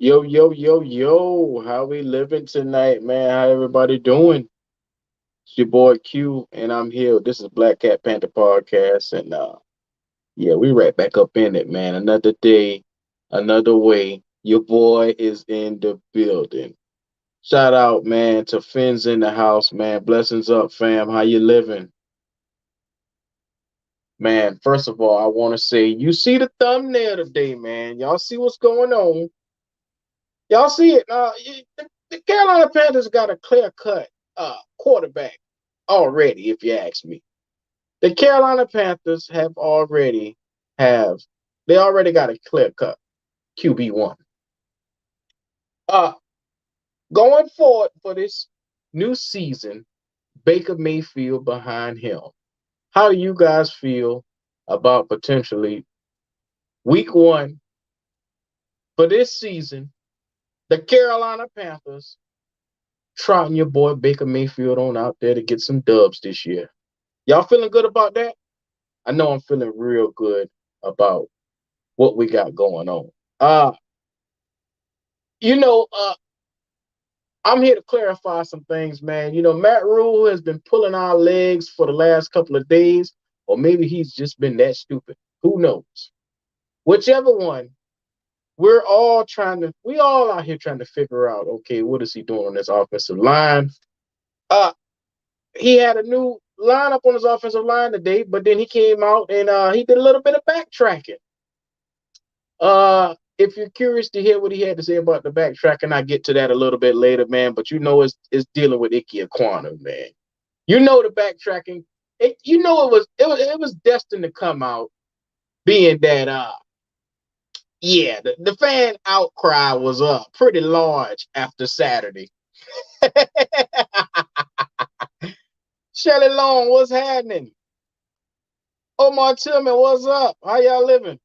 Yo, yo, yo, yo. How we living tonight, man? How everybody doing? It's your boy Q, and I'm here. This is Black Cat Panther Podcast, and yeah, we right back up in it, man. Another day, another way. Your boy is in the building. Shout out, man, to Finn's in the house, man. Blessings up, fam. How you living? Man, first of all, I want to say you see the thumbnail today, man. Y'all see what's going on. Y'all see it. The Carolina Panthers got a clear cut quarterback already, if you ask me. The Carolina Panthers have they already got a clear cut QB1. Uh Going forward for this new season, Baker Mayfield behind him. How do you guys feel about potentially week 1 for this season? The Carolina Panthers trotting your boy Baker Mayfield on out there to get some dubs this year. Y'all feeling good about that? I know I'm feeling real good about what we got going on. Uh, you know, uh, I'm here to clarify some things, man. Matt Rule has been pulling our legs for the last couple of days, or maybe he's just been that stupid. Who knows? Whichever one, we all out here trying to figure out, okay, what is he doing on this offensive line? Uh, he had a new lineup on his offensive line today, but then he came out and he did a little bit of backtracking. If you're curious to hear what he had to say about the backtracking, I get to that a little bit later, man. But it's dealing with Icky Aquana, man. The backtracking. It was destined to come out, being that the fan outcry was pretty large after Saturday. Shelly Long, what's happening? Omar Tillman, what's up? How y'all living?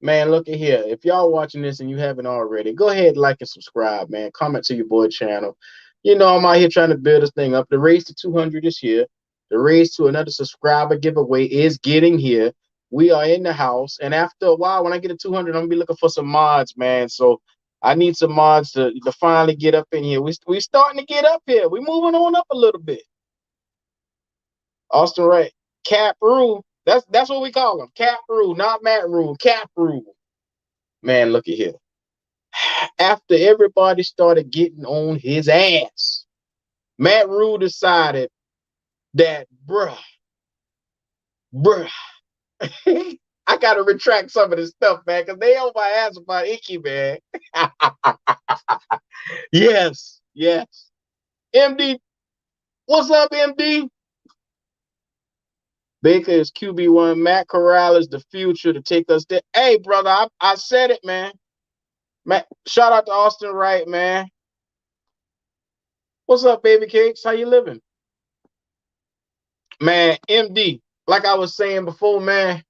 Man, look at here. If y'all watching this and you haven't already, go ahead, like and subscribe, man. Comment to your boy channel. I'm out here trying to build this thing up. The race to 200 is here. The race to another subscriber giveaway is getting here. We are in the house. And after a while, when I get to 200, I'm going to be looking for some mods, man. So I need some mods to finally get up in here. We starting to get up here. We moving on up a little bit. Austin Wright. Cap Rule. That's what we call him. Cap Rule, not Matt Rule. Cap Rule. Man, look at here. After everybody started getting on his ass, Matt Rule decided that, bruh, I gotta retract some of this stuff, man, because they on my ass about Icky, man. Yes. MD, what's up, MD? Baker is QB1. Matt Corral is the future to take us there. Hey, brother, I said it, man. Shout out to Austin Wright, man. What's up, baby cakes? How you living? Man, MD, like I was saying before, man,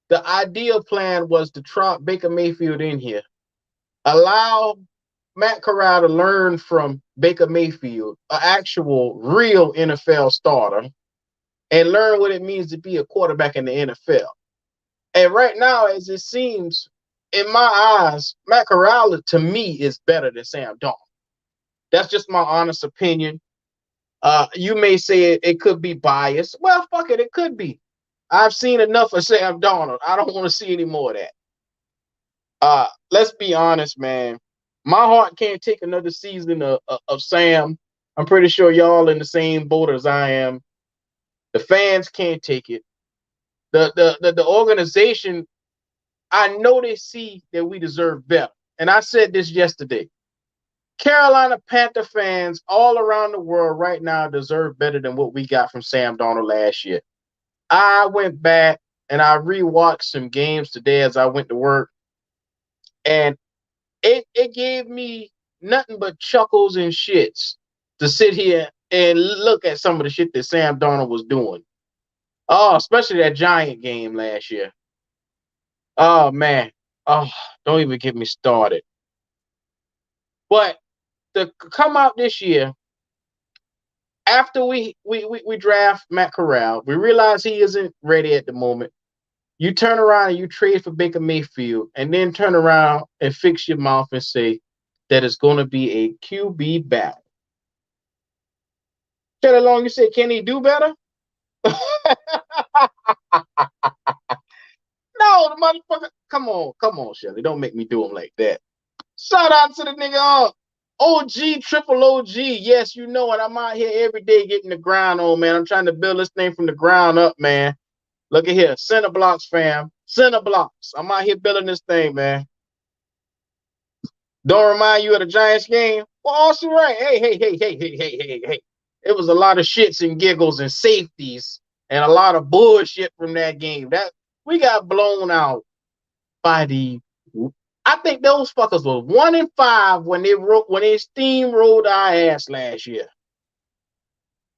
the ideal plan was to trot Baker Mayfield in here. Allow Matt Corral to learn from Baker Mayfield, an actual real NFL starter, and learn what it means to be a quarterback in the NFL. And right now, as it seems, in my eyes, Matt Corral to me is better than Sam Darnold. That's just my honest opinion. You may say it could be biased. Well, fuck it, it could be. I've seen enough of Sam Darnold. I don't want to see any more of that. Let's be honest, man. My heart can't take another season of Sam. I'm pretty sure y'all in the same boat as I am. The fans can't take it. The organization, I know they see that we deserve better. And I said this yesterday. Carolina Panther fans all around the world right now deserve better than what we got from Sam Darnold last year. I went back and I rewatched some games today as I went to work, and it gave me nothing but chuckles and shits to sit here and look at some of the shit that Sam Darnold was doing. Oh, especially that Giant game last year. Oh man. Oh, don't even get me started. But to come out this year, after we draft Matt Corral, we realize he isn't ready at the moment. You turn around and you trade for Baker Mayfield, and then turn around and fix your mouth and say that it's going to be a QB battle. Shelly Long, you say, can he do better? No, the motherfucker. Come on, Shelly. Don't make me do him like that. Shout out to the nigga OG, triple OG. Yes, you know it. I'm out here every day getting the ground on, man. I'm trying to build this thing from the ground up, man. Look at here. Center blocks, fam. Center blocks. I'm out here building this thing, man. Don't remind you of the Giants game? Well, also right. Hey. It was a lot of shits and giggles and safeties and a lot of bullshit from that game. That we got blown out by the. I think those fuckers were 1-5 when they steamrolled our ass last year.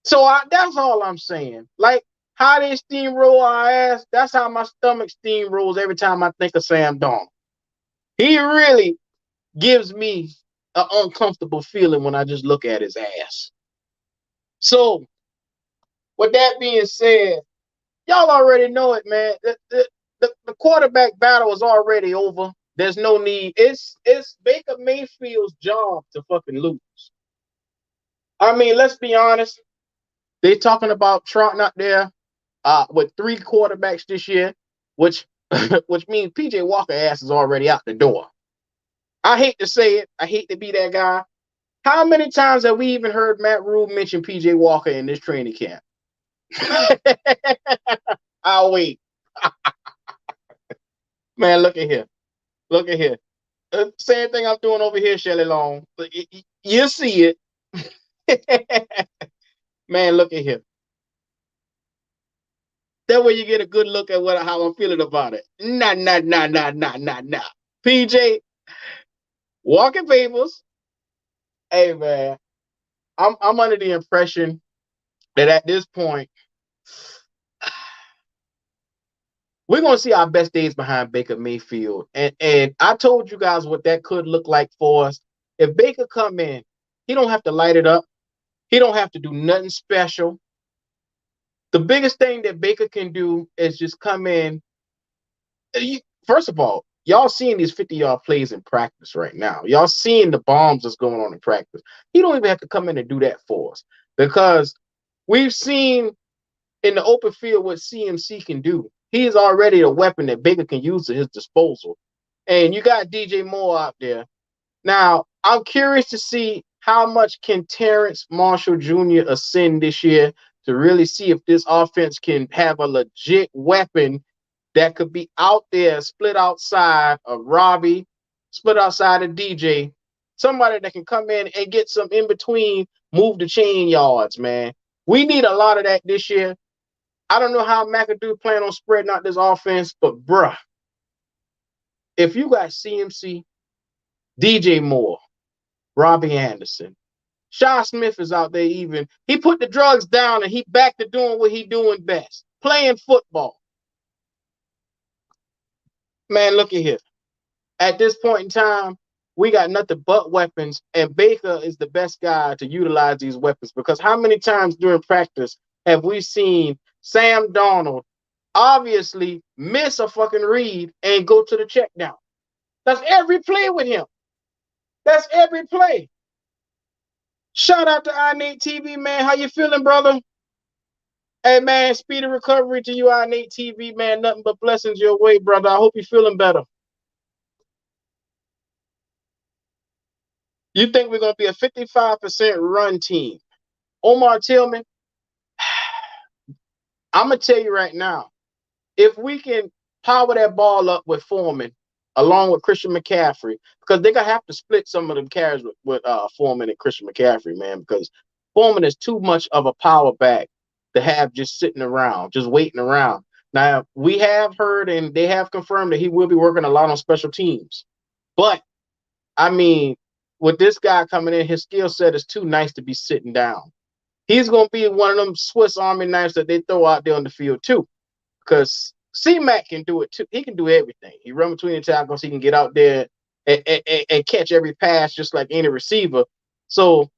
So that's all I'm saying. Like how they steamroll our ass, that's how my stomach steamrolls every time I think of Sam Darnold. He really gives me an uncomfortable feeling when I just look at his ass. So, with that being said, y'all already know it, man. The quarterback battle is already over. There's no need. It's Baker Mayfield's job to fucking lose. I mean, let's be honest. They're talking about Trump not there with 3 quarterbacks this year, which means PJ Walker ass is already out the door. I hate to say it. I hate to be that guy. How many times have we even heard Matt Rule mention PJ Walker in this training camp? I'll wait. Man, look at here. Look at here. Same thing I'm doing over here, Shelly Long. You see it. Man, look at here. That way you get a good look at how I'm feeling about it. Nah. PJ, walking papers. Hey, man. I'm under the impression that at this point, we're going to see our best days behind Baker Mayfield. And I told you guys what that could look like for us. If Baker come in, he don't have to light it up. He don't have to do nothing special. The biggest thing that Baker can do is just come in. First of all, y'all seeing these 50-yard plays in practice right now. Y'all seeing the bombs that's going on in practice. He don't even have to come in and do that for us because we've seen in the open field what CMC can do. He is already a weapon that Baker can use at his disposal. And you got DJ Moore out there. Now, I'm curious to see how much can Terrence Marshall Jr. ascend this year to really see if this offense can have a legit weapon that could be out there, split outside of Robbie, split outside of DJ, somebody that can come in and get some in between, move the chain yards, man. We need a lot of that this year. I don't know how McAdoo plan on spreading out this offense, but bruh, if you got CMC, DJ Moore, Robbie Anderson, Shaw Smith is out there even. He put the drugs down and he back to doing what he doing best, playing football. Man, look at here. At this point in time, we got nothing but weapons, and Baker is the best guy to utilize these weapons because how many times during practice have we seen Sam Darnold obviously miss a fucking read and go to the check down? That's every play with him. That's every play. Shout out to iNate TV, man. How you feeling, brother? Hey, man, speedy recovery to you, iNate TV, man. Nothing but blessings your way, brother. I hope you're feeling better. You think we're going to be a 55% run team? Omar Tillman, I'm going to tell you right now, if we can power that ball up with Foreman, along with Christian McCaffrey, because they're going to have to split some of them carries with Foreman and Christian McCaffrey, man, because Foreman is too much of a power back to have just sitting around, just waiting around. Now, we have heard and they have confirmed that he will be working a lot on special teams. But, I mean, with this guy coming in, his skill set is too nice to be sitting down. He's going to be one of them Swiss Army knives that they throw out there on the field, too. Because C-Mac can do it, too. He can do everything. He run between the tackles. He can get out there and catch every pass just like any receiver. So,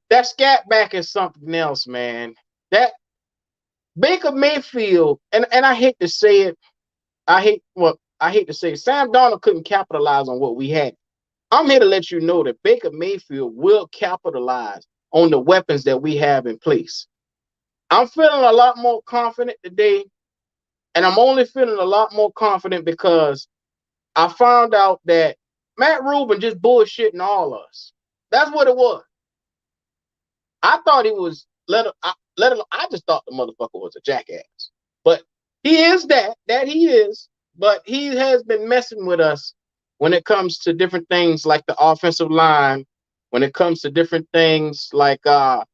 that scat back is something else, man. Baker Mayfield, and I hate to say it, I hate to say it, Sam Darnold couldn't capitalize on what we had. I'm here to let you know that Baker Mayfield will capitalize on the weapons that we have in place. I'm feeling a lot more confident today, and I'm only feeling a lot more confident because I found out that Matt Rubin just bullshitting all of us. That's what it was. I thought he was I just thought the motherfucker was a jackass. But he is that he is, but he has been messing with us when it comes to different things like the offensive line, when it comes to different things like the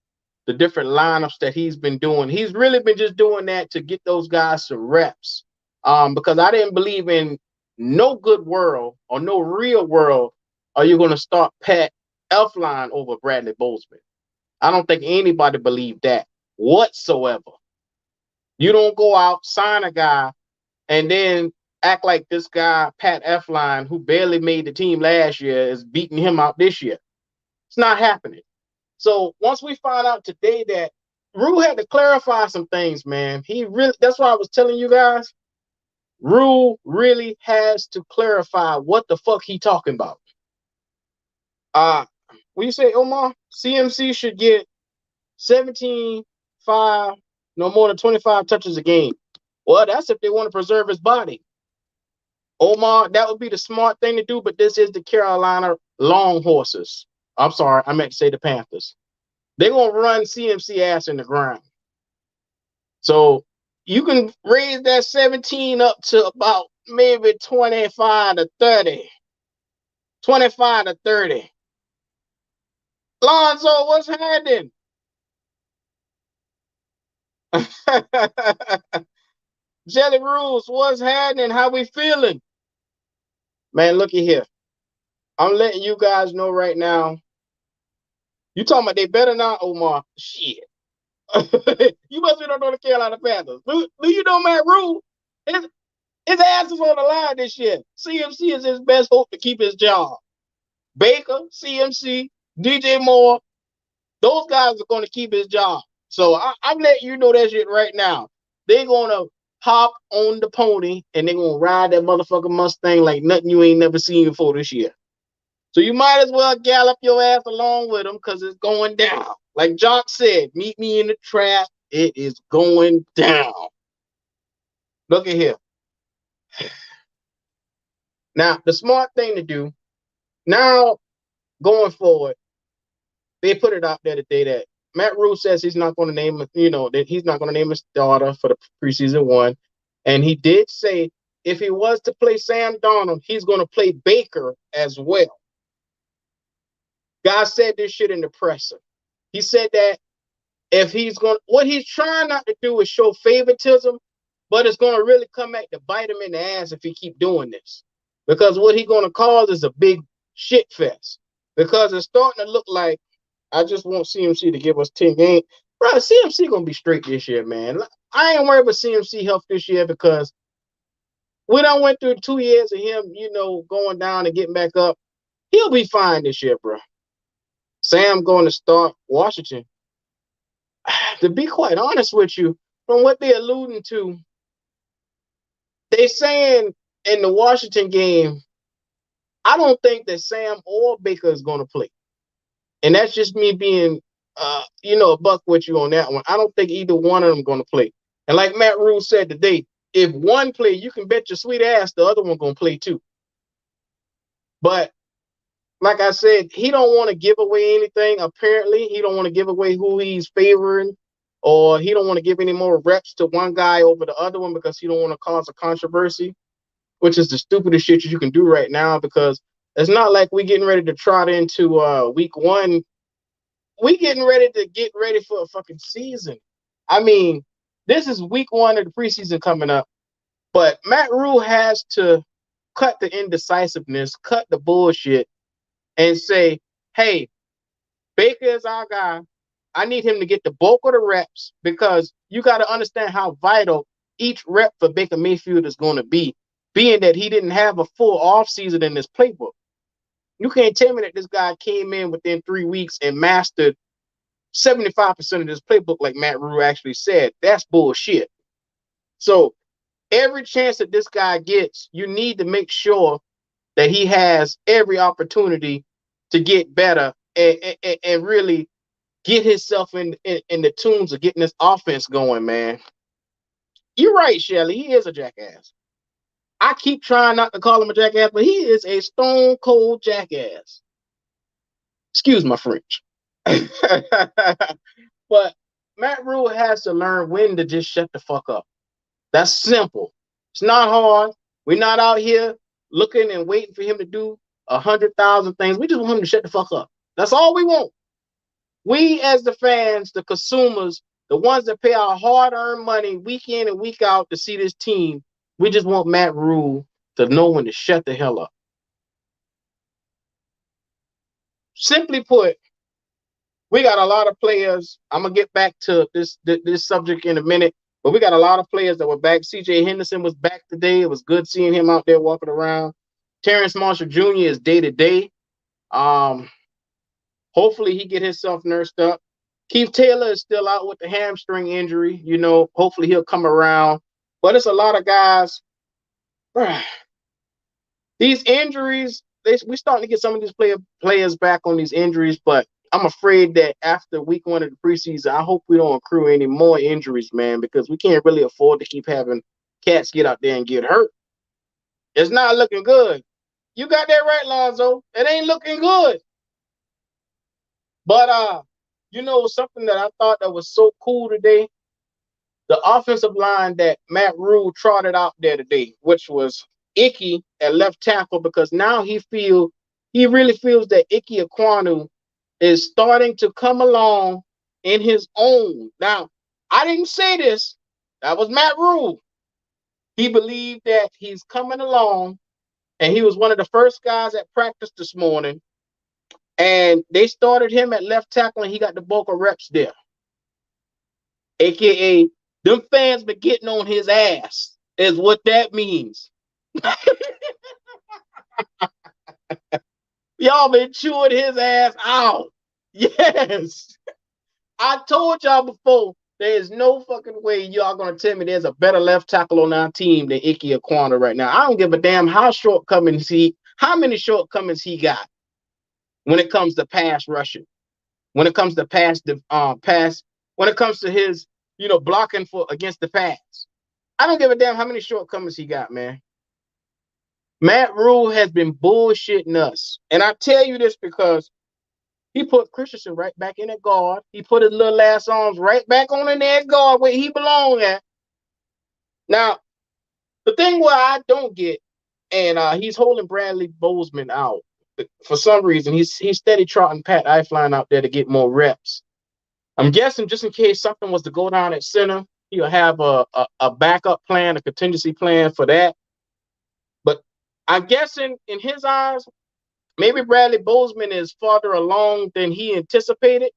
different lineups that he's been doing. He's really been just doing that to get those guys some reps. Because I didn't believe in no good world or no real world are you going to start Pat Elfline over Bradley Bozeman. I don't think anybody believed that whatsoever. You don't go out, sign a guy, and then act like this guy, Pat Elfline, who barely made the team last year, is beating him out this year. It's not happening. So once we find out today that Rue had to clarify some things, man. That's why I was telling you guys, Rue really has to clarify what the fuck he talking about. What you say, Omar? CMC should get 17, 5, no more than 25 touches a game. Well, that's if they want to preserve his body. Omar, that would be the smart thing to do, but this is the Carolina Longhorses. I'm sorry, I meant to say the Panthers. They're going to run CMC ass in the ground. So you can raise that 17 up to about maybe 25 to 30. 25 to 30. Lonzo, what's happening? Jelly Rules, what's happening? How we feeling? Man, looky here. I'm letting you guys know right now. You talking about they better not, Omar? Shit. You must be don't know the Carolina Panthers. Do you know Matt Rule? His ass is on the line this year. CMC is his best hope to keep his job. Baker, CMC, DJ Moore, those guys are going to keep his job. So I'm letting you know that shit right now. They're going to hop on the pony and they're going to ride that motherfucking Mustang like nothing you ain't never seen before this year. So you might as well gallop your ass along with them because it's going down. Like Jock said, meet me in the trap. It is going down. Look at here. Now, the smart thing to do, now going forward, they put it out there today that Matt Rule says he's not going to name, that he's not going to name a starter for the preseason one. And he did say if he was to play Sam Darnold, he's going to play Baker as well. Guy said this shit in the presser. He said that what he's trying not to do is show favoritism, but it's going to really come back to bite him in the ass if he keep doing this. Because what he's going to cause is a big shit fest. Because it's starting to look like I just want CMC to give us 10 games. Bro, CMC going to be straight this year, man. I ain't worried about CMC health this year because we done went through 2 years of him, going down and getting back up. He'll be fine this year, bro. Sam going to start Washington. To be quite honest with you, from what they're alluding to, they saying in the Washington game, I don't think that Sam or Baker is going to play. And that's just me being, a buck with you on that one. I don't think either one of them going to play. And like Matt Rule said today, if one play, you can bet your sweet ass the other one going to play too. But like I said, he don't want to give away anything. Apparently, he don't want to give away who he's favoring, or he don't want to give any more reps to one guy over the other one because he don't want to cause a controversy, which is the stupidest shit you can do right now because it's not like we getting ready to trot into week one. We getting ready to get ready for a fucking season. I mean, this is week one of the preseason coming up, but Matt Rule has to cut the indecisiveness, cut the bullshit, and say, hey, Baker is our guy. I need him to get the bulk of the reps because you got to understand how vital each rep for Baker Mayfield is going to be, being that he didn't have a full offseason in this playbook. You can't tell me that this guy came in within 3 weeks and mastered 75% of this playbook, like Matt Rule actually said, that's bullshit. So every chance that this guy gets, you need to make sure that he has every opportunity to get better and really get himself in the tunes of getting this offense going, man. You're right, Shelly. He is a jackass. I keep trying not to call him a jackass, but he is a stone cold jackass. Excuse my French. But Matt Rule has to learn when to just shut the fuck up. That's simple. It's not hard. We're not out here looking and waiting for him to do 100,000 things. We just want him to shut the fuck up. That's all we want. We as the fans, the consumers, the ones that pay our hard-earned money week in and week out to see this team, we just want Matt Rule to know when to shut the hell up. Simply put, we got a lot of players. I'm gonna get back to this subject in a minute, but we got a lot of players that were back. CJ Henderson was back today. It was good seeing him out there walking around. Terrence Marshall Jr. is day to day. Hopefully he get himself nursed up. Keith Taylor is still out with the hamstring injury. You know, hopefully he'll come around. But it's a lot of guys. These injuries, we're starting to get some of these players back on these injuries, but I'm afraid that after week 1 of the preseason, I hope we don't accrue any more injuries, man, because we can't really afford to keep having cats get out there and get hurt. It's not looking good. You got that right, Lonzo. It ain't looking good. But you know, something that I thought that was so cool today, the offensive line that Matt Rule trotted out there today, which was Icky at left tackle, because now he really feels that Icky Ekwonu is starting to come along in his own. Now, I didn't say this. That was Matt Rule. He believed that he's coming along, and he was one of the first guys at practice this morning. And they started him at left tackle, and he got the bulk of reps there. AKA, them fans been getting on his ass, is what that means. Y'all been chewing his ass out. Yes. I told y'all before, there is no fucking way y'all gonna tell me there's a better left tackle on our team than Icky Ekwonu right now. I don't give a damn how many shortcomings he got when it comes to pass rushing, when it comes to when it comes to his, blocking for against the pass. I don't give a damn how many shortcomings he got, man. Matt Rule has been bullshitting us. And I tell you this because he put Christensen right back in at guard. He put his little ass arms right back on in there at guard where he belongs at. Now, the thing where I don't get, and he's holding Bradley Bozeman out. For some reason, he's steady trotting Pat Eifline out there to get more reps. I'm guessing just in case something was to go down at center, he'll have a backup plan, a contingency plan for that. But I'm guessing in his eyes, maybe Bradley Bozeman is farther along than he anticipated.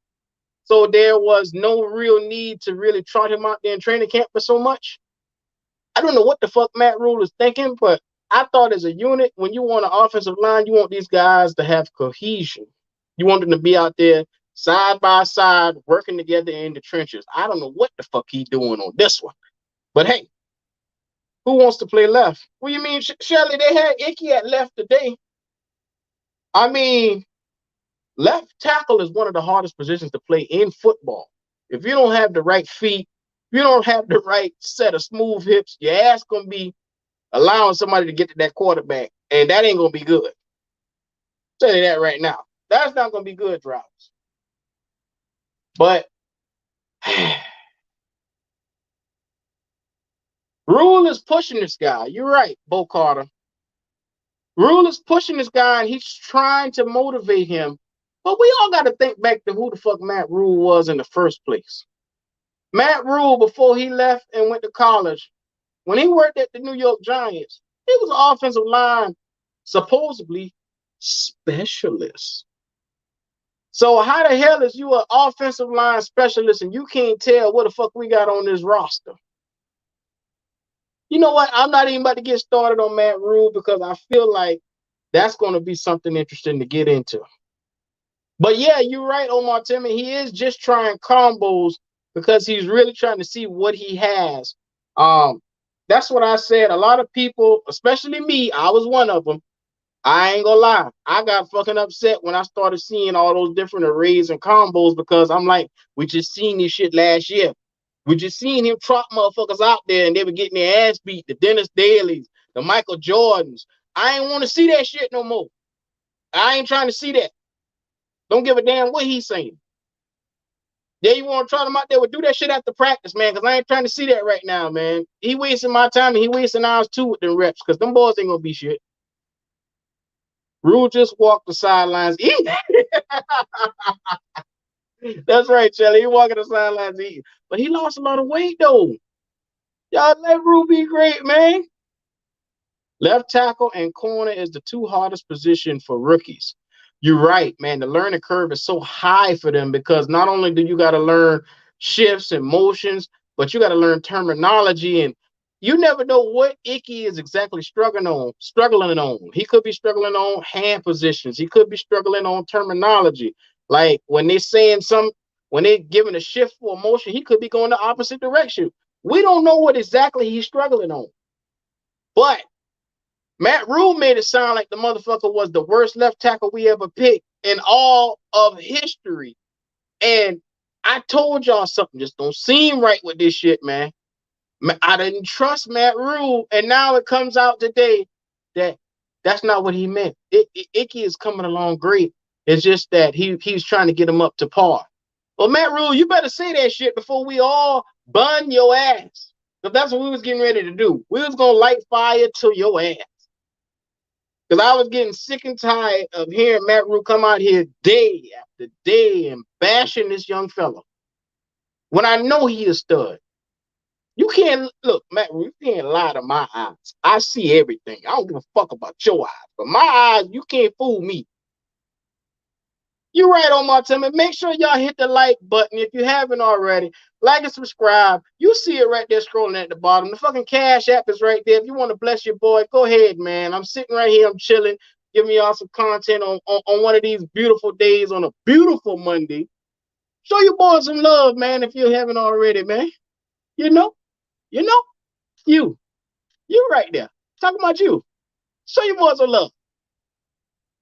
So there was no real need to really trot him out there in training camp for so much. I don't know what the fuck Matt Rule is thinking, but I thought as a unit, when you want an offensive line, you want these guys to have cohesion. You want them to be out there side by side, working together in the trenches. I don't know what the fuck he's doing on this one. But hey, who wants to play left? What do you mean, Shelly? They had Icky at left today. I mean, left tackle is one of the hardest positions to play in football. If you don't have the right feet, if you don't have the right set of smooth hips, your ass going to be allowing somebody to get to that quarterback, and that ain't going to be good. I'll tell you that right now. That's not going to be good, Drivers. But Rule is pushing this guy. You're right, Bo Carter. Rule is pushing this guy, and he's trying to motivate him. But we all got to think back to who the fuck Matt Rule was in the first place. Matt Rule, before he left and went to college, when he worked at the New York Giants, he was an offensive line, supposedly, specialist. So how the hell is you an offensive line specialist and you can't tell what the fuck we got on this roster? You know what? I'm not even about to get started on Matt Rule because I feel like that's going to be something interesting to get into. But yeah, you're right, Omar Timmy. He is just trying combos because he's really trying to see what he has. Um, that's what I said. A lot of people, especially me, I was one of them. I ain't gonna lie. I got fucking upset when I started seeing all those different arrays and combos because I'm like, we just seen this shit last year. We just seen him trot motherfuckers out there and they were getting their ass beat. The Dennis Dailies, the Michael Jordans. I ain't want to see that shit no more. I ain't trying to see that. Don't give a damn what he's saying. Yeah, you want to try them out there? Well, do that shit after practice, man, because I ain't trying to see that right now, man. He wasting my time and he wasting ours too with them reps because them boys ain't gonna be shit. Rule just walked the sidelines eating. That's right, Shelly. He walking the sidelines eating. But he lost a lot of weight though. Y'all let Rule be great, man. Left tackle and corner is the two hardest position for rookies. You're right, man. The learning curve is so high for them because not only do you got to learn shifts and motions, but you got to learn terminology, and you never know what Icky is exactly struggling on. Struggling on. He could be struggling on hand positions. He could be struggling on terminology. Like when they're saying when they're giving a shift for a motion, he could be going the opposite direction. We don't know what exactly he's struggling on, but Matt Rule made it sound like the motherfucker was the worst left tackle we ever picked in all of history. And I told y'all something just don't seem right with this shit, man. I didn't trust Matt Rule, and now it comes out today that that's not what he meant. Icky is coming along great. It's just that he's trying to get him up to par. Well, Matt Rule, you better say that shit before we all bun your ass. Because that's what we was getting ready to do. We was gonna light fire to your ass. Because I was getting sick and tired of hearing Matt Rule come out here day after day and bashing this young fella. When I know he is stud. You can't look, Matt Rule, you can't lie to my eyes. I see everything. I don't give a fuck about your eyes. But my eyes, you can't fool me. You're right, Omar Timmy. Make sure y'all hit the like button if you haven't already. Like and subscribe. You see it right there scrolling at the bottom. The fucking Cash App is right there. If you want to bless your boy, go ahead, man. I'm sitting right here. I'm chilling, giving y'all some content on one of these beautiful days on a beautiful Monday. Show your boy some love, man, if you haven't already, man. You know, you know, you. You right there. Talking about you. Show your boy some love.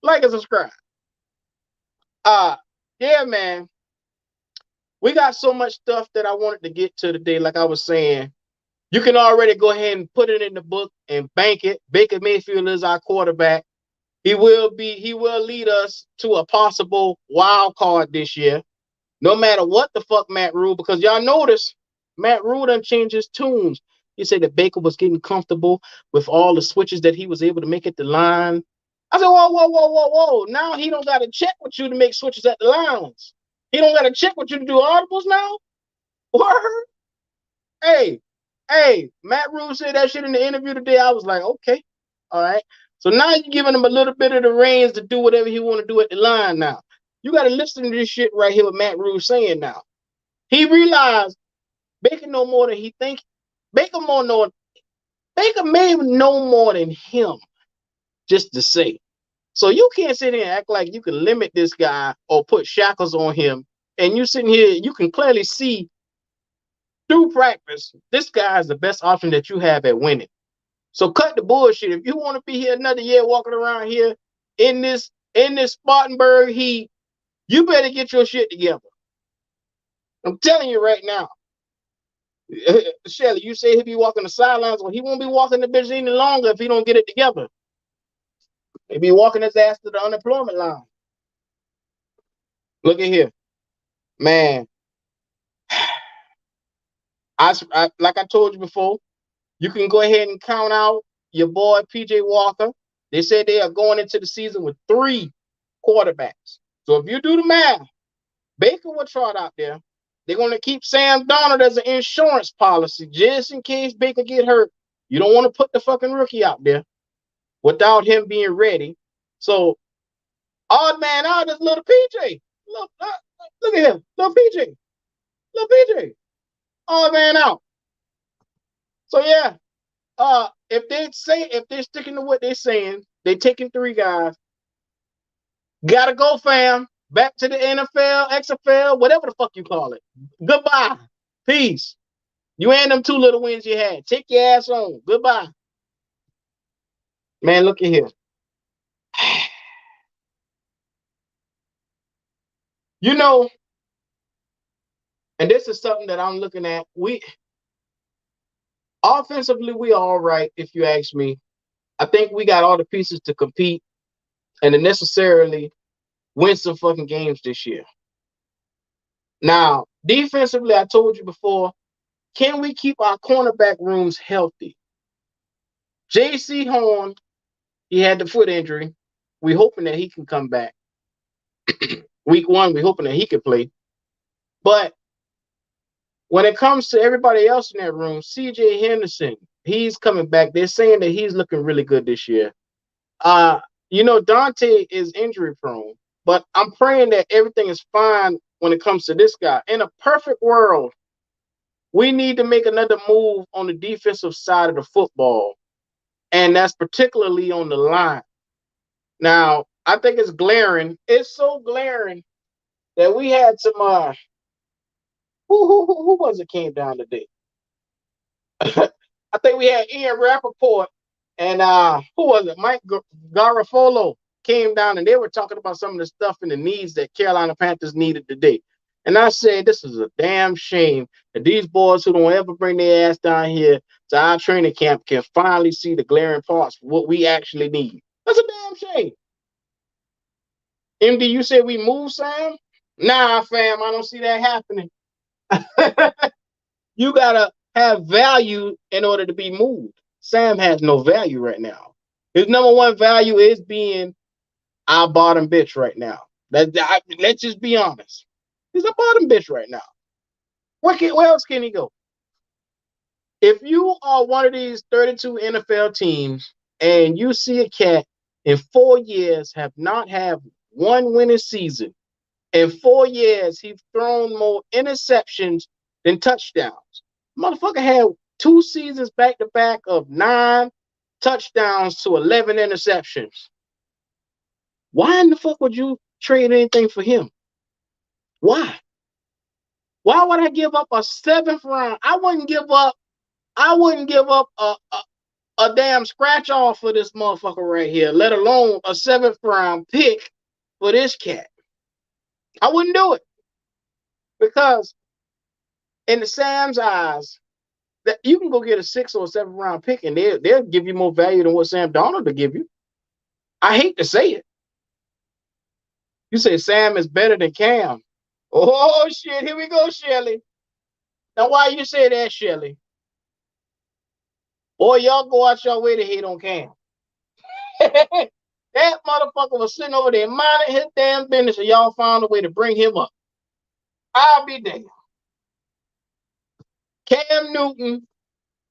Like and subscribe. Yeah, man. We got so much stuff that I wanted to get to today. Like I was saying, you can already go ahead and put it in the book and bank it. Baker Mayfield is our quarterback. He will lead us to a possible wild card this year. No matter what the fuck Matt Rule, because y'all notice Matt Rule done changed his tunes. He said that Baker was getting comfortable with all the switches that he was able to make at the line. I said, whoa, whoa, whoa, whoa, whoa. Now he don't got to check with you to make switches at the lines. He don't got to check with you to do audibles now. Word. Hey, hey, Matt Rule said that shit in the interview today. I was like, okay, all right. So now you're giving him a little bit of the reins to do whatever he want to do at the line now. You got to listen to this shit right here with Matt Rule saying now. He realized Baker know more than he think. Baker may know more than him, just to say. So you can't sit here and act like you can limit this guy or put shackles on him. And you sitting here, you can clearly see through practice, this guy is the best option that you have at winning. So cut the bullshit. If you want to be here another year walking around here in this Spartanburg heat, you better get your shit together. I'm telling you right now. Shelly, you say he'll be walking the sidelines. Well, he won't be walking the bitch any longer if he don't get it together. He'll be walking his ass to the unemployment line. Look at here. Man. I like I told you before, you can go ahead and count out your boy PJ Walker. They said they are going into the season with 3 quarterbacks. So if you do the math, Baker will trot out there. They're going to keep Sam Darnold as an insurance policy just in case Baker get hurt. You don't want to put the fucking rookie out there without him being ready. So, odd man out is little PJ. Look at him. Little PJ. Little PJ. Odd man out. So, yeah. If they're sticking to what they're saying, they taking 3 guys. Gotta go, fam. Back to the NFL, XFL, whatever the fuck you call it. Goodbye. Peace. You ain't them 2 little wins you had. Take your ass on. Goodbye. Man, look at here. You know, and this is something that I'm looking at. We offensively, we all right, if you ask me. I think we got all the pieces to compete and to necessarily win some fucking games this year. Now, defensively, I told you before, can we keep our cornerback rooms healthy? J.C. Horn, he had the foot injury. We hoping that he can come back. Week 1, we hoping that he can play. But when it comes to everybody else in that room, C.J. Henderson, he's coming back. They're saying that he's looking really good this year. Dante is injury prone, but I'm praying that everything is fine when it comes to this guy. In a perfect world, we need to make another move on the defensive side of the football, and that's particularly on the line. Now, I think it's glaring. It's so glaring that we had some who was it came down today? I think we had Ian Rappaport and who was it? Mike Garafolo came down and they were talking about some of the stuff and the needs that Carolina Panthers needed today. And I said, this is a damn shame that these boys who don't ever bring their ass down here to our training camp can finally see the glaring parts for what we actually need. That's a damn shame. MD, you said we move Sam? Nah, fam, I don't see that happening. You gotta have value in order to be moved. Sam has no value right now. His number one value is being our bottom bitch right now. Let's just be honest. He's a bottom bitch right now. Where else can he go? If you are one of these 32 NFL teams and you see a cat in 4 years have not had one winning season, in 4 years he's thrown more interceptions than touchdowns. Motherfucker had 2 seasons back to back of 9 touchdowns to 11 interceptions. Why in the fuck would you trade anything for him? Why? Why would I give up a 7th round? I wouldn't give up a damn scratch off for this motherfucker right here, let alone a 7th round pick for this cat. I wouldn't do it. Because in the Sam's eyes, that you can go get a 6th or 7th round pick and they'll give you more value than what Sam Darnold will give you. I hate to say it. You say Sam is better than Cam. Oh shit, here we go, Shelly. Now why you say that, Shelly? Boy, y'all go out your way to hate on Cam. That motherfucker was sitting over there minding his damn business and y'all found a way to bring him up. I'll be damned. Cam Newton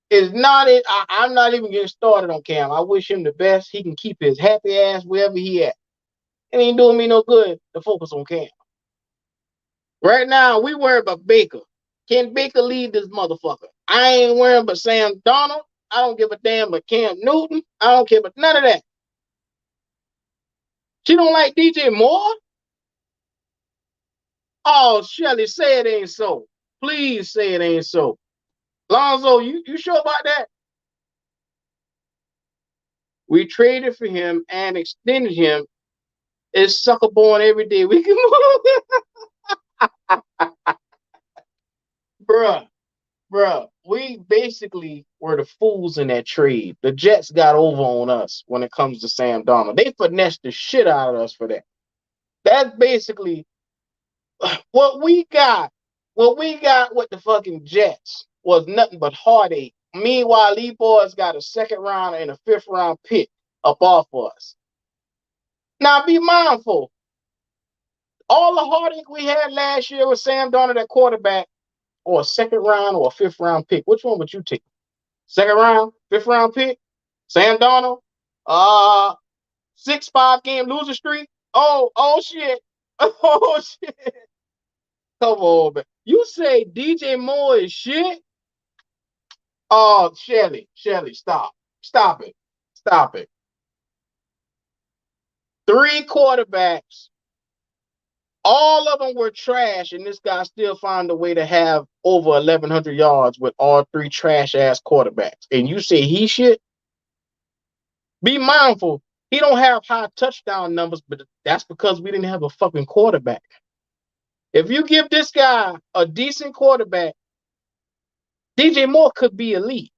is not it. I'm not even getting started on Cam. I wish him the best. He can keep his happy ass wherever he at. It ain't doing me no good to focus on Cam. Right now, we worry about Baker. Can Baker lead this motherfucker? I ain't worrying about Sam Darnold. I don't give a damn about Cam Newton. I don't care about none of that. She don't like DJ Moore? Oh, Shelly, say it ain't so. Please say it ain't so. Lonzo, you sure about that? We traded for him and extended him. It's sucker born every day. We can move. Bruh, we basically were the fools in that trade. The Jets got over on us when it comes to Sam Darnold. They finessed the shit out of us for that. That's basically what we got. What we got with the fucking Jets was nothing but heartache. Meanwhile, these boys got a 2nd round and a 5th round pick up off us. Now be mindful. All the heartache we had last year with Sam Darnold at quarterback, or a 2nd round or a 5th round pick. Which one would you take? 2nd round, 5th round pick? Sam Darnold? 6-5 game loser streak? Oh shit. Oh shit. Come on, man. You say DJ Moore is shit? Oh, Shelly, stop. Stop it. 3 quarterbacks All of them were trash, and this guy still found a way to have over 1,100 yards with all three trash ass quarterbacks. And you say he shit? Be mindful. He don't have high touchdown numbers, but that's because we didn't have a fucking quarterback. If you give this guy a decent quarterback, DJ Moore could be elite.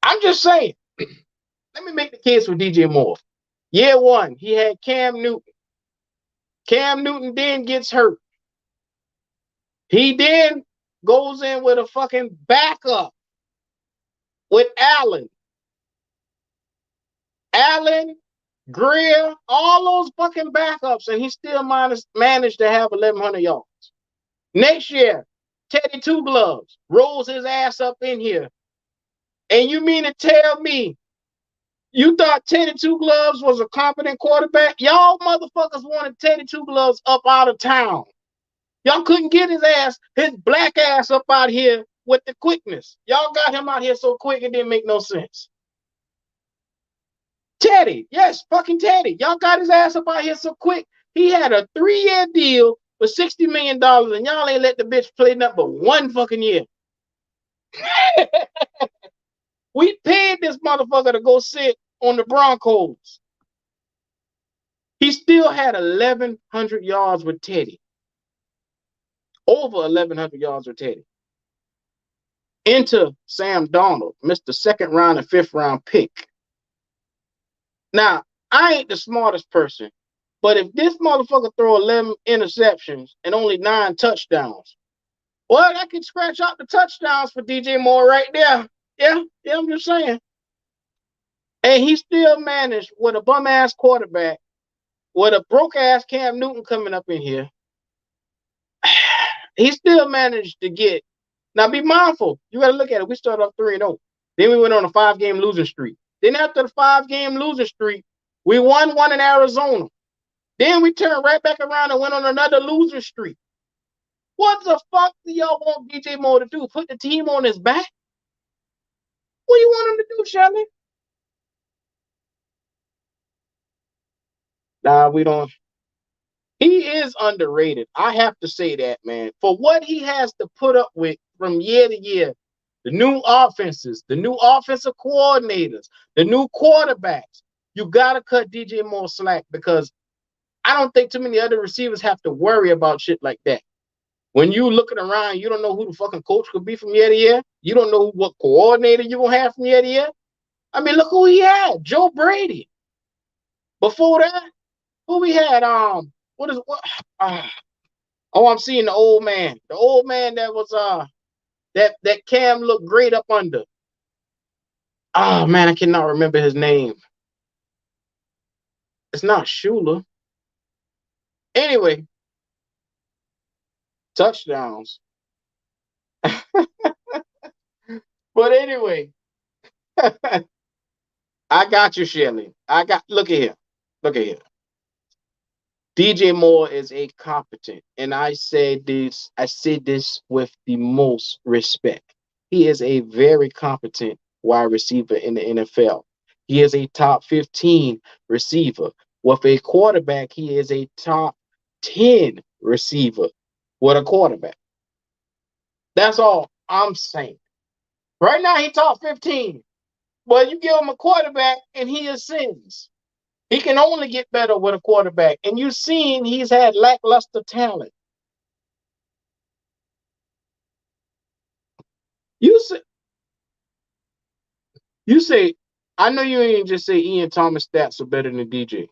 I'm just saying. Let me make the case for DJ Moore. Year one, he had Cam Newton. Cam Newton then gets hurt. He then goes in with a fucking backup with Allen. Allen, Greer, all those fucking backups, and he still managed to have 1,100 yards. Next year, Teddy Two Gloves rolls his ass up in here. And you mean to tell me you thought Teddy Two Gloves was a competent quarterback? Y'all motherfuckers wanted Teddy Two Gloves up out of town. Y'all couldn't get his black ass up out here with the quickness. Y'all got him out here so quick it didn't make no sense. Teddy, yes, fucking Teddy. Y'all got his ass up out here so quick. He had a 3-year deal for $60 million, and y'all ain't let the bitch play nothing but one fucking year. We paid this motherfucker to go sit on the Broncos. He still had 1,100 yards with Teddy. Over 1,100 yards with Teddy. Enter Sam Darnold, Mr. Second round and fifth round pick. Now, I ain't the smartest person, but if this motherfucker throw 11 interceptions and only 9 touchdowns, well, I can scratch out the touchdowns for DJ Moore right there. Yeah, I'm just saying. And he still managed with a bum-ass quarterback, with a broke-ass Cam Newton coming up in here. He still managed to get. Now, be mindful. You got to look at it. We started off 3-0. Then we went on a 5-game losing streak. Then after the 5-game losing streak, we won one in Arizona. Then we turned right back around and went on another losing streak. What the fuck do y'all want DJ Moore to do? Put the team on his back? What do you want him to do, Shelly? Nah, we don't. He is underrated. I have to say that, man. For what he has to put up with from year to year, the new offenses, the new offensive coordinators, the new quarterbacks, you got to cut DJ Moore slack because I don't think too many other receivers have to worry about shit like that. When you looking around, you don't know who the fucking coach could be from year to year. You don't know what coordinator you're going to have from year to year. I mean, look who he had, Joe Brady. Before that, who we had, I'm seeing the old man. The old man that was, that Cam looked great up under. Oh, man, I cannot remember his name. It's not Shula. Anyway, touchdowns. But anyway, I got you, Shirley. Look at here. Look at here. DJ Moore is a competent, and I say this with the most respect. He is a very competent wide receiver in the NFL. He is a top 15 receiver. With a quarterback, he is a top 10 receiver with a quarterback. That's all I'm saying. Right now, he top 15. But you give him a quarterback, and he ascends. He can only get better with a quarterback. And you've seen he's had lackluster talent. You say, I know you ain't just say Ian Thomas stats are better than DJ.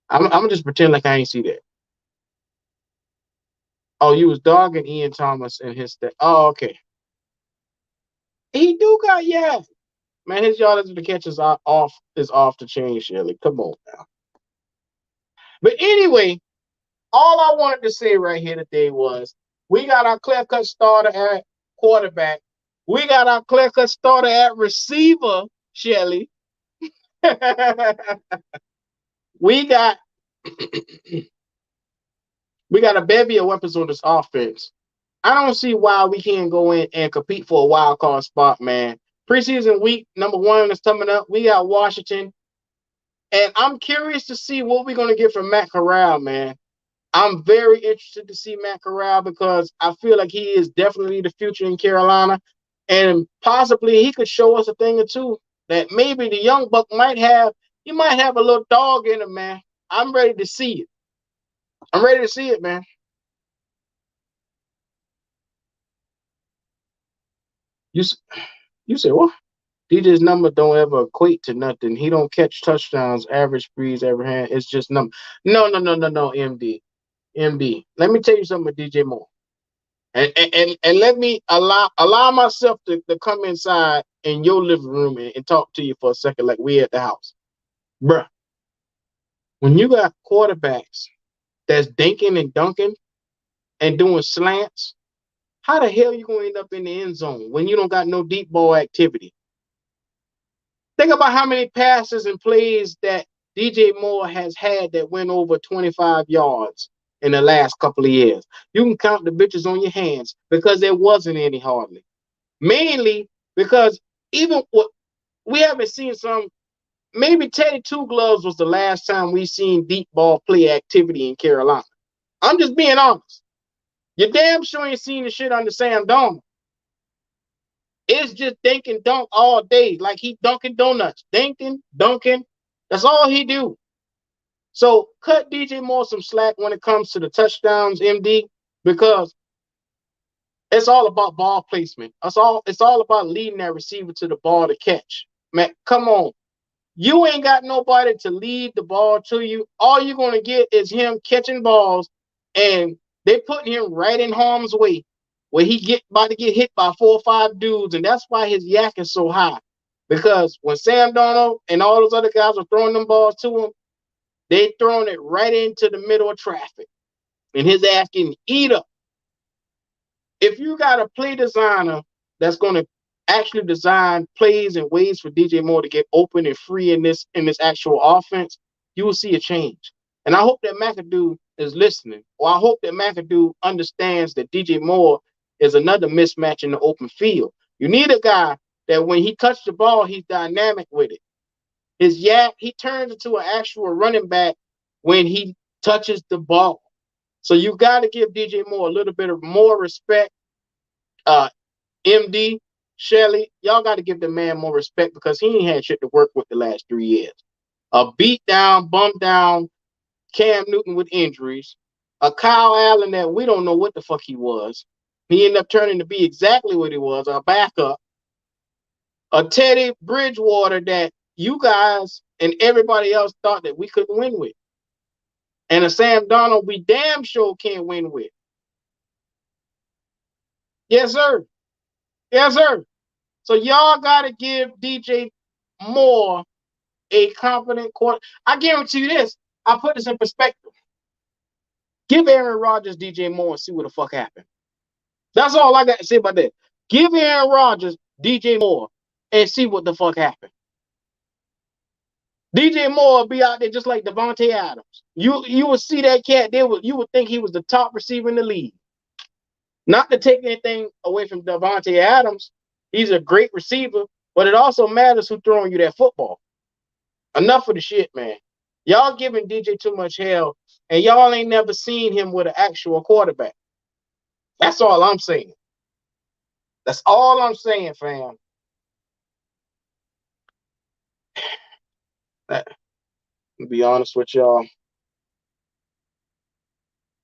I'm going to just pretend like I ain't see that. Oh, you was dogging Ian Thomas and his stats. Oh, okay. He do got, yeah. Man, his yardage to the catch is off the chain, Shirley. Come on now. But anyway, all I wanted to say right here today was we got our clear-cut starter at quarterback. We got our clear-cut starter at receiver, Shelley. we got a bevy of weapons on this offense. I don't see why we can't go in and compete for a wild card spot, man. Preseason week number 1 is coming up. We got Washington. And I'm curious to see what we're going to get from Matt Corral, man. I'm very interested to see Matt Corral because I feel like he is definitely the future in Carolina, and possibly he could show us a thing or two that maybe the young buck might have. He might have a little dog in him, man. I'm ready to see it. I'm ready to see it, man. You you said what? DJ's number don't ever equate to nothing. He don't catch touchdowns, average speeds, every hand. It's just number. No, no, no, no, no. MD. Let me tell you something with DJ Moore. And let me allow myself to come inside in your living room and talk to you for a second, like we at the house, bruh. When you got quarterbacks that's dinking and dunking and doing slants, how the hell you gonna end up in the end zone when you don't got no deep ball activity? Think about how many passes and plays that DJ Moore has had that went over 25 yards in the last couple of years. You can count the bitches on your hands because there wasn't any hardly. Mainly because even what we haven't seen some, maybe Teddy Two Gloves was the last time we seen deep ball play activity in Carolina. I'm just being honest. You damn sure ain't seen the shit under Sam Darnold. It's just dink and dunk all day, like he dunking donuts, dinking, dunking. That's all he do. So cut DJ Moore some slack when it comes to the touchdowns, MD, because it's all about ball placement. It's all about leading that receiver to the ball to catch. Man, come on. You ain't got nobody to lead the ball to you. All you're gonna get is him catching balls, and they putting him right in harm's way, where he get about to get hit by 4 or 5 dudes, and that's why his yak is so high. Because when Sam Darnold and all those other guys are throwing them balls to him, they throwing it right into the middle of traffic, and his ass getting eat up. If you got a play designer that's going to actually design plays and ways for DJ Moore to get open and free in this actual offense, you will see a change. And I hope that McAdoo is listening, or I hope that McAdoo understands that DJ Moore is another mismatch in the open field. You need a guy that when he touches the ball, he's dynamic with it. His yak, he turns into an actual running back when he touches the ball. So you got to give DJ Moore a little bit of more respect. Uh, MD, Shelly, y'all got to give the man more respect because he ain't had shit to work with the last 3 years. A beat down, bump down Cam Newton with injuries, a Kyle Allen that we don't know what the fuck he was. He ended up turning to be exactly what he was, a backup. A Teddy Bridgewater that you guys and everybody else thought that we couldn't win with. And a Sam Darnold we damn sure can't win with. Yes, sir. Yes, sir. So y'all got to give DJ Moore a competent quarter. I guarantee you this. I'll put this in perspective. Give Aaron Rodgers DJ Moore and see what the fuck happened. That's all I got to say about that. Give Aaron Rodgers DJ Moore and see what the fuck happened. DJ Moore will be out there just like Devontae Adams. You would see that cat there. You would think he was the top receiver in the league. Not to take anything away from Devontae Adams. He's a great receiver, but it also matters who's throwing you that football. Enough of the shit, man. Y'all giving DJ too much hell, and y'all ain't never seen him with an actual quarterback. That's all I'm saying. That's all I'm saying, fam. To be honest with y'all.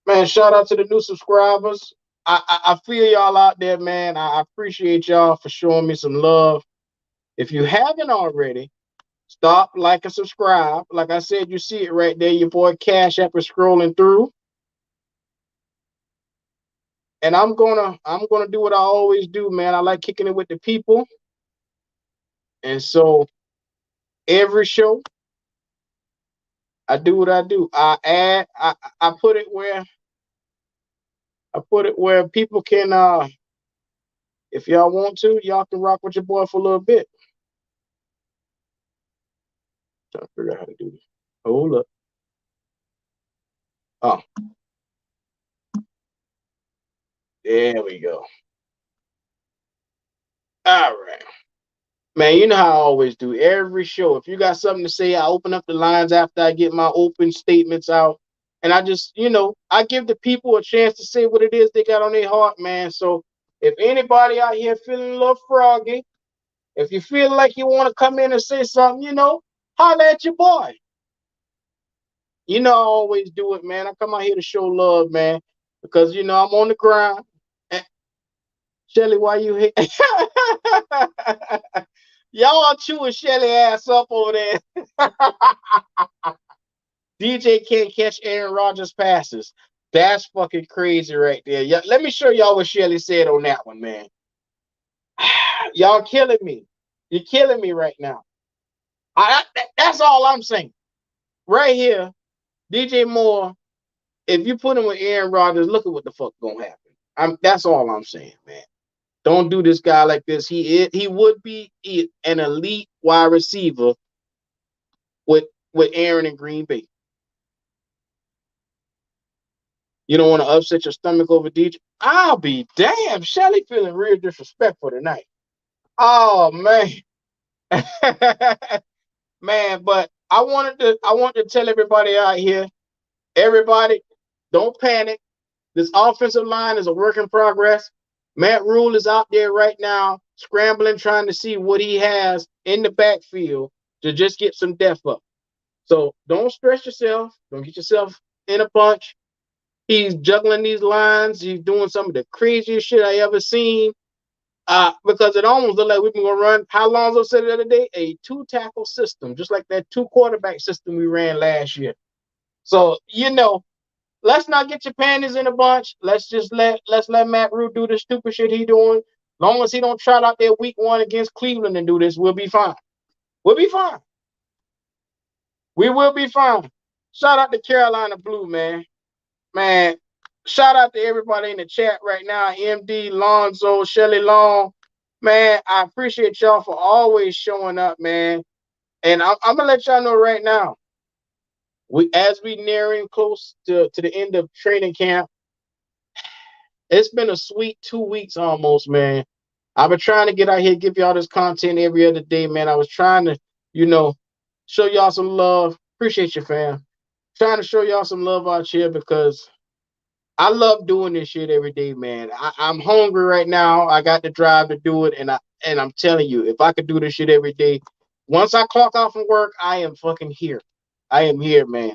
Man, shout out to the new subscribers. I feel y'all out there, man. I appreciate y'all for showing me some love. If you haven't already, stop, like, and subscribe. Like I said, you see it right there. Your boy Cash App is scrolling through. And I'm gonna do what I always do, man. I like kicking it with the people. And so every show, I do what I do. I put it where people can if y'all want to, y'all can rock with your boy for a little bit. Trying to figure out how to do this. Hold up. Oh, there we go. All right. Man, you know how I always do every show. If you got something to say, I open up the lines after I get my open statements out. And I just, I give the people a chance to say what it is they got on their heart, man. So if anybody out here feeling a little froggy, if you feel like you want to come in and say something, holler at your boy. I always do it, man. I come out here to show love, man, because I'm on the ground. Shelly, why you hate? Y'all chewing Shelly ass up over there. DJ can't catch Aaron Rodgers passes. That's fucking crazy right there. Yeah, let me show y'all what Shelly said on that one, man. Y'all killing me. You're killing me right now. That's all I'm saying. Right here, DJ Moore, if you put him with Aaron Rodgers, look at what the fuck gonna happen. That's all I'm saying, man. Don't do this guy like this. He would be an elite wide receiver with Aaron in Green Bay. You don't want to upset your stomach over DJ. I'll be damn. Shelly feeling real disrespectful tonight. Oh man. Man, but I wanted to tell everybody out here, everybody, don't panic. This offensive line is a work in progress. Matt Rule is out there right now scrambling, trying to see what he has in the backfield to just get some depth up. So don't stress yourself. Don't get yourself in a bunch. He's juggling these lines. He's doing some of the craziest shit I ever seen. Because it almost looked like we've been gonna run, how Lonzo said it the other day, a 2-tackle system, just like that 2-quarterback system we ran last year. So, let's not get your panties in a bunch. Let's let Matt Rule do the stupid shit he doing. Long as he don't trot out there week 1 against Cleveland and do this, we'll be fine. We'll be fine. We will be fine. Shout out to Carolina Blue, man. Man, shout out to everybody in the chat right now. MD, Lonzo, Shelly Long. Man, I appreciate y'all for always showing up, man. And I'm gonna let y'all know right now. As we nearing close to the end of training camp, it's been a sweet 2 weeks almost, man. I've been trying to get out here, give y'all this content every other day, man. I was trying to, show y'all some love. Appreciate you, fam. Trying to show y'all some love out here because I love doing this shit every day, man. I'm hungry right now. I got the drive to do it, and I'm telling you, if I could do this shit every day, once I clock off from work, I am fucking here. I am here, man.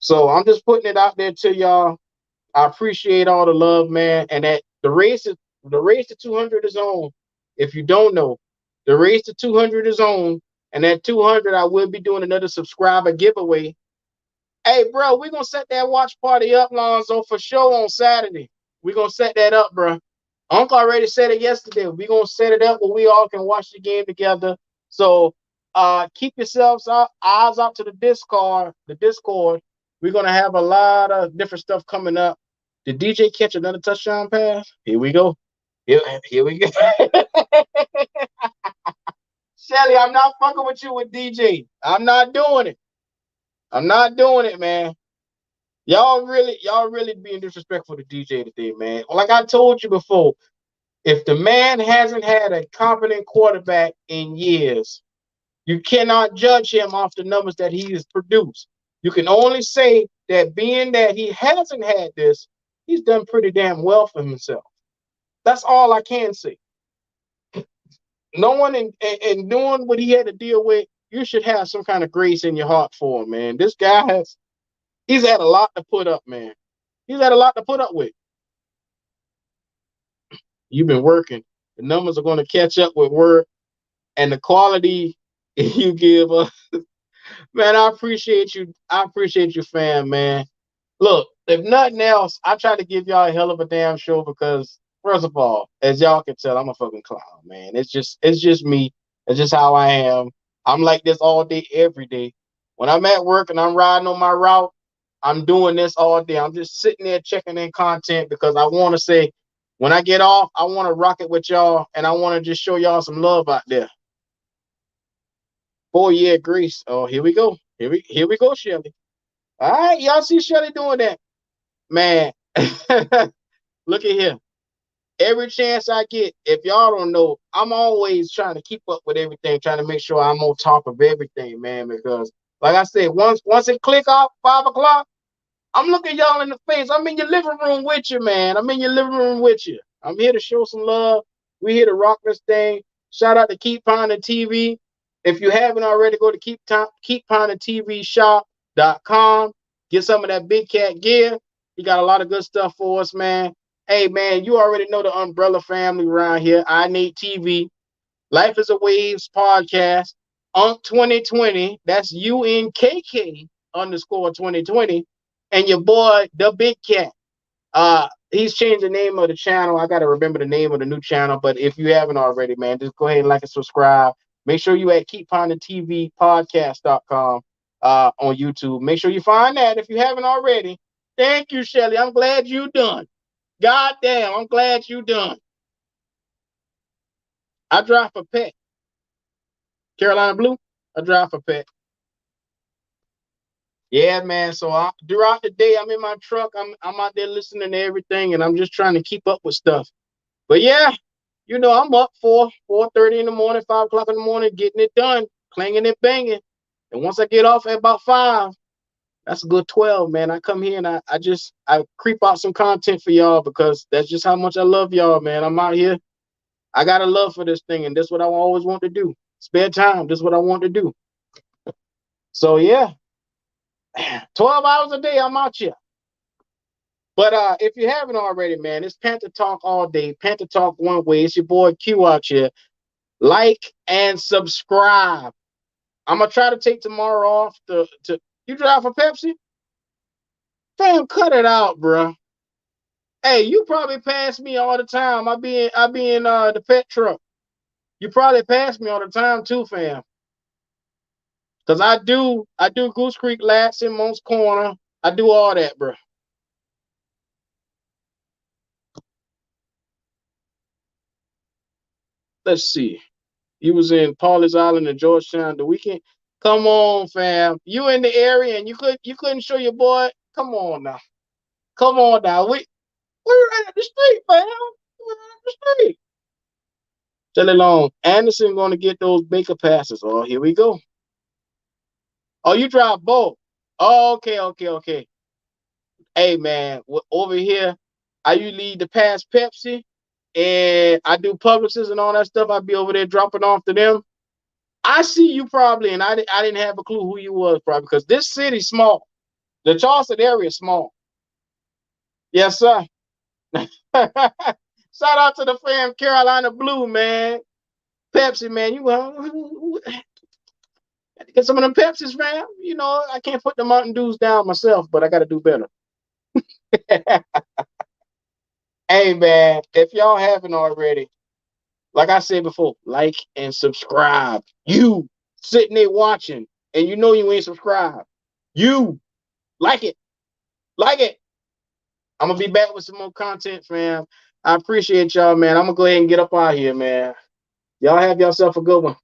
So I'm just putting it out there to y'all. I appreciate all the love, man. And that the race to 200 is on. If you don't know, the race to 200 is on, and at 200, I will be doing another subscriber giveaway. Hey, bro, we're going to set that watch party up, Lonzo, for sure on Saturday. We're going to set that up, bro. Uncle already said it yesterday. We're going to set it up where we all can watch the game together. So keep yourselves eyes out to the Discord. We're going to have a lot of different stuff coming up. Did DJ catch another touchdown pass? Here we go. Here we go. Shelly, I'm not fucking with you with DJ. I'm not doing it. I'm not doing it, man. Y'all really being disrespectful to DJ today, man. Like I told you before, if the man hasn't had a competent quarterback in years, you cannot judge him off the numbers that he has produced. You can only say that being that he hasn't had this, he's done pretty damn well for himself. That's all I can say. No one in doing what he had to deal with, you should have some kind of grace in your heart for him, man. This guy he's had a lot to put up, man. He's had a lot to put up with. You've been working. The numbers are going to catch up with work and the quality you give us. Man, I appreciate you. I appreciate you, fam, man. Look, if nothing else, I try to give y'all a hell of a damn show because, first of all, as y'all can tell, I'm a fucking clown, man. It's just me. It's just how I am. I'm like this all day, every day. When I'm at work and I'm riding on my route, I'm doing this all day. I'm just sitting there checking in content because I want to say, when I get off, I want to rock it with y'all and I want to just show y'all some love out there. 4-year grace. Oh, here we go. Here we go, Shelly. All right, y'all see Shelly doing that. Man, look at here. Every chance I get, if y'all don't know, I'm always trying to keep up with everything, trying to make sure I'm on top of everything, man. Because, like I said, once it click off 5 o'clock, I'm looking y'all in the face. I'm in your living room with you, man. I'm in your living room with you. I'm here to show some love. We here to rock this thing. Shout out to Keep Pounding TV. If you haven't already, go to Keep Pounding TV shop.com. Get some of that Big Cat gear. He got a lot of good stuff for us, man. Hey, man, you already know the umbrella family around here. I Need TV. Life is a Waves podcast. UNK 2020. That's UNKK underscore 2020. And your boy, the Big Cat. He's changed the name of the channel. I gotta remember the name of the new channel, but if you haven't already, man, just go ahead and like and subscribe. Make sure you at Keep Pounding TV podcast.com on YouTube. Make sure you find that if you haven't already. Thank you, Shelly. I'm glad you done. God damn, I'm glad you done. I drive for pet. Carolina Blue. I drive for pet. Yeah, man. So throughout the day, I'm in my truck. I'm out there listening to everything, and I'm just trying to keep up with stuff. But yeah, you know, I'm up 4:30 in the morning, 5 o'clock in the morning, getting it done, clanging and banging. And once I get off at about 5, that's a good 12, man. I come here and I creep out some content for y'all because that's just how much I love y'all, man. I'm out here. I got a love for this thing, and this is what I always want to do. Spare time. This is what I want to do. So yeah, 12 hours a day, I'm out here. But if you haven't already, man, it's Panther Talk all day. Panther Talk one way. It's your boy Q out here. Like and subscribe. I'm gonna try to take tomorrow off to you drive for Pepsi? Fam, cut it out, bro. Hey, you probably pass me all the time. I be in the pet truck. You probably pass me all the time too, fam. Cause I do Goose Creek Lats in Monk's Corner. I do all that, bro. Let's see. You was in Paul's Island and Georgetown the weekend. Come on, fam. You in the area and you couldn't show your boy. Come on now. Come on now. We're right at the street, fam. We're right at the street. Tell it long. Anderson gonna get those Baker passes. Oh, here we go. Oh, you drive both. Oh, okay, okay, okay. Hey man, over here, I usually the pass Pepsi and I do Publixes and all that stuff. I be over there dropping off to them. I see you probably, and I didn't have a clue who you was probably because this city's small. The Charleston area is small. Yes, sir. Shout out to the fam, Carolina Blue, man. Pepsi, man. You get some of them Pepsis, man. You know, I can't put the Mountain Dews down myself, but I got to do better. Hey, man, if y'all haven't already, like I said before, like and subscribe. You sitting there watching, and you know you ain't subscribed. You like it, like it. I'm gonna be back with some more content, fam. I appreciate y'all, man. I'm gonna go ahead and get up out here, man. Y'all have yourself a good one.